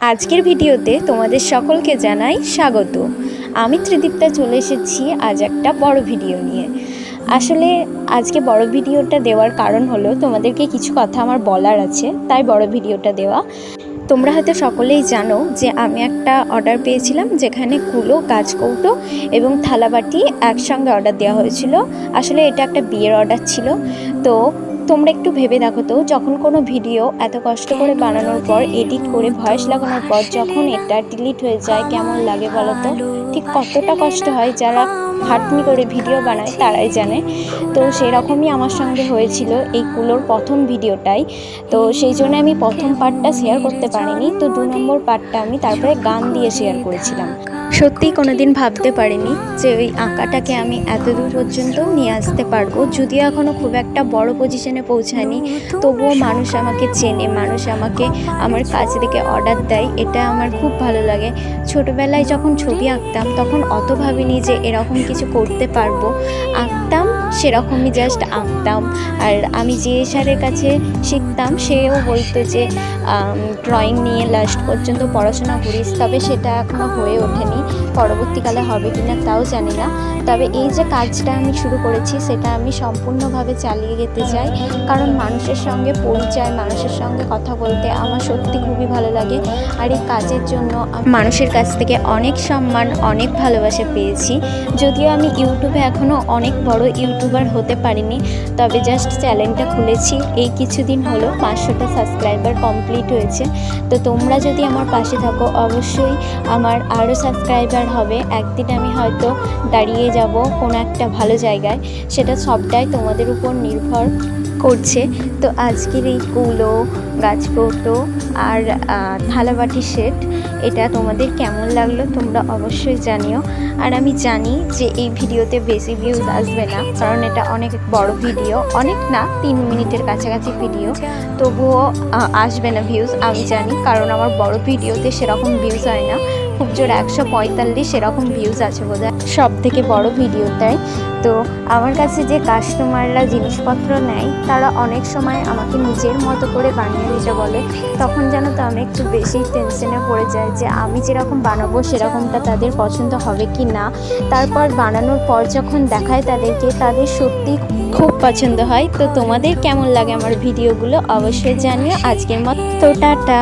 আজকের ভিডিওতে তোমাদের সকলকে জানাই স্বাগত। আমি ত্রিদীপ্তা চলে এসেছি আজ একটা বড় ভিডিও নিয়ে। আসলে আজকে বড় ভিডিওটা দেওয়ার কারণ হলো তোমাদেরকে কিছু কথা আমার বলার আছে, তাই বড় ভিডিওটা দেওয়া। তোমরা হয়তো সকলেই জানো যে আমি একটা অর্ডার পেয়েছিলাম যেখানে কুলো, কাঁচকৌটো এবং থালাবাটি একসঙ্গে অর্ডার দেওয়া হয়েছিল। আসলে এটা একটা বিয়ের অর্ডার ছিল। তো তোমরা একটু ভেবে দেখো তো, যখন কোনো ভিডিও এত কষ্ট করে বানানোর পর, এডিট করে ভয়েস লাগানোর পর যখন এটা ডিলিট হয়ে যায় কেমন লাগে বলো তো? ঠিক কতটা কষ্ট হয়, যারা খাটনি করে ভিডিও বানায় তারাই জানে। তো সেরকমই আমার সঙ্গে হয়েছিল এই কুলোর প্রথম ভিডিওটাই। তো সেই জন্য আমি প্রথম পার্টটা শেয়ার করতে পারিনি, তো 2 নম্বর পার্টটা আমি তারপরে গান দিয়ে শেয়ার করেছিলাম। সত্যিই কোনোদিন ভাবতে পারিনি যে ওই আঁকাটাকে আমি এত দূর পর্যন্ত নিয়ে আসতে পারবো। যদিও এখনও খুব একটা বড় পজিশনে পৌঁছায়নি, তবুও মানুষ আমাকে চেনে, মানুষ আমাকে আমার কাজ থেকে অর্ডার দেয়, এটা আমার খুব ভালো লাগে। ছোটোবেলায় যখন ছবি আঁকতাম তখন অত ভাবিনি যে এরকম কিছু করতে পারবো। আঁকতাম, সেরকমই জাস্ট আঁকতাম। আর আমি যে স্যারের কাছে শিখতাম সেও বলতো যে ড্রয়িং নিয়ে লাস্ট পর্যন্ত পড়াশোনা করিস, তবে সেটা এখনও হয়ে ওঠেনি। পরবর্তীকালে হবে কিনা তাও জানি না। তবে এই যে কাজটা আমি শুরু করেছি সেটা আমি সম্পূর্ণভাবে চালিয়ে যেতে চাই, কারণ মানুষের সঙ্গে পরিচয়, মানুষের সঙ্গে কথা বলতে আমার সত্যি খুবই ভালো লাগে। আর এই কাজের জন্য মানুষের কাছ থেকে অনেক সম্মান, অনেক ভালোবাসা পেয়েছি। যদিও আমি ইউটিউবে এখনও অনেক বড় ইউটিউবার হতে পারিনি, তবে জাস্ট চ্যানেলটা খুলেছি এই কিছুদিন হলো, 500টা সাবস্ক্রাইবার কমপ্লিট হয়েছে। তো তোমরা যদি আমার পাশে থাকো অবশ্যই আমার আরও সাবস্ক্রাইবার হবে। একদিন আমি হয়তো দাঁড়িয়ে যাব কোনো একটা ভালো জায়গায়, সেটা সবটাই তোমাদের উপর নির্ভর করছে। তো আজকের এই কুলো, গাছকৌটো আর থালাবাটি সেট, এটা তোমাদের কেমন লাগলো তোমরা অবশ্যই জানিও। আর আমি জানি যে এই ভিডিওতে বেশি ভিউজ আসবে না, কারণ এটা অনেক বড় ভিডিও, অনেক না 3 মিনিটের কাছাকাছি ভিডিও, তবুও আসবে না ভিউজ আমি জানি, কারণ আমার বড় ভিডিওতে সেরকম ভিউজ হয় না। খুব জোর 145 সেরকম ভিউজ আছে বোধহয় সব থেকে বড় ভিডিওটাই। তো আমার কাছে যে কাস্টমাররা জিনিসপত্র নেয় তারা অনেক সময় আমাকে নিজের মতো করে বানিয়ে দিতে বলে, তখন যেন তো আমি একটু বেশি টেনশনে পড়ে যাই যে আমি যেরকম বানাবো সেরকমটা তাদের পছন্দ হবে কি না। তারপর বানানোর পর যখন দেখায় তাদেরকে, তাদের সত্যি খুব পছন্দ হয়। তো তোমাদের কেমন লাগে আমার ভিডিওগুলো অবশ্যই জানিও। আজকের মতো টাটা।